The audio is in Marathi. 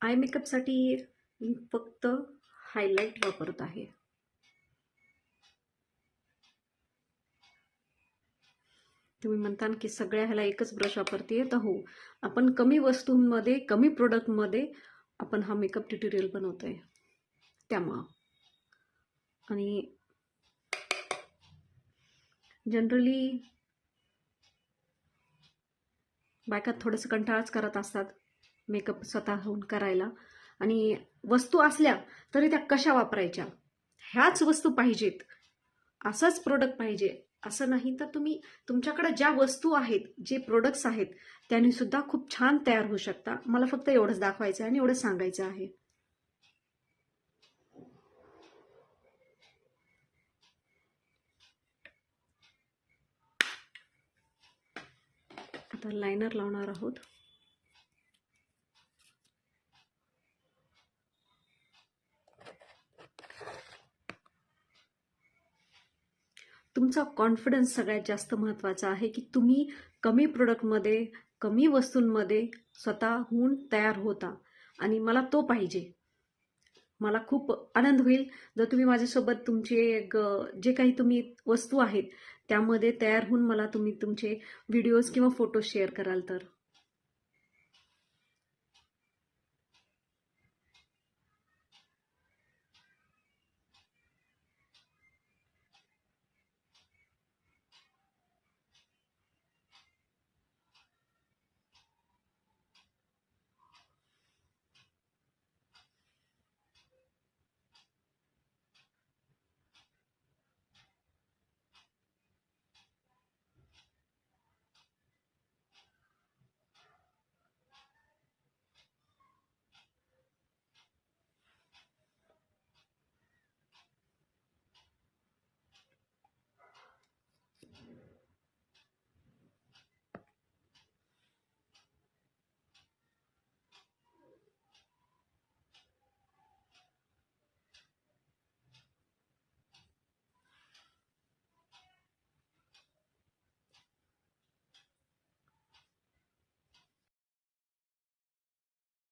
आय मेकअपसाठी मी फक्त हायलाइट वापरत आहे. तुम्ही म्हणता की सगळ्या ह्याला एकच ब्रश वापरते, तर हो, आपण कमी वस्तूंमध्ये कमी प्रोडक्टमध्ये आपण हा मेकअप ट्युटोरियल बनवतोय त्यामुळं. आणि जनरली बायका थोडंसं कंटाळाच करत असतात मेकअप स्वतःहून करायला, आणि वस्तू असल्या तरी त्या कशा वापरायच्या, ह्याच वस्तू पाहिजेत, असंच प्रोडक्ट पाहिजे असं नाही. तर तुम्ही तुमच्याकडे ज्या वस्तू आहेत, जे प्रोडक्ट्स आहेत, त्यांनी सुद्धा खूप छान तयार होऊ शकता. मला फक्त एवढंच दाखवायचं आहे आणि एवढंच सांगायचं आहे. आता लायनर लावणार आहोत. तुमचा कॉन्फिडन्स सगळ्यात जास्त महत्त्वाचा आहे, की तुम्ही कमी प्रोडक्टमध्ये कमी वस्तूंमध्ये स्वतःहून तयार होता, आणि मला तो पाहिजे. मला खूप आनंद होईल जर तुम्ही माझ्यासोबत तुमचे जे काही तुम्ही वस्तू आहेत त्यामध्ये तयार होऊन मला तुम्ही तुमचे व्हिडिओज किंवा फोटो शेअर कराल तर.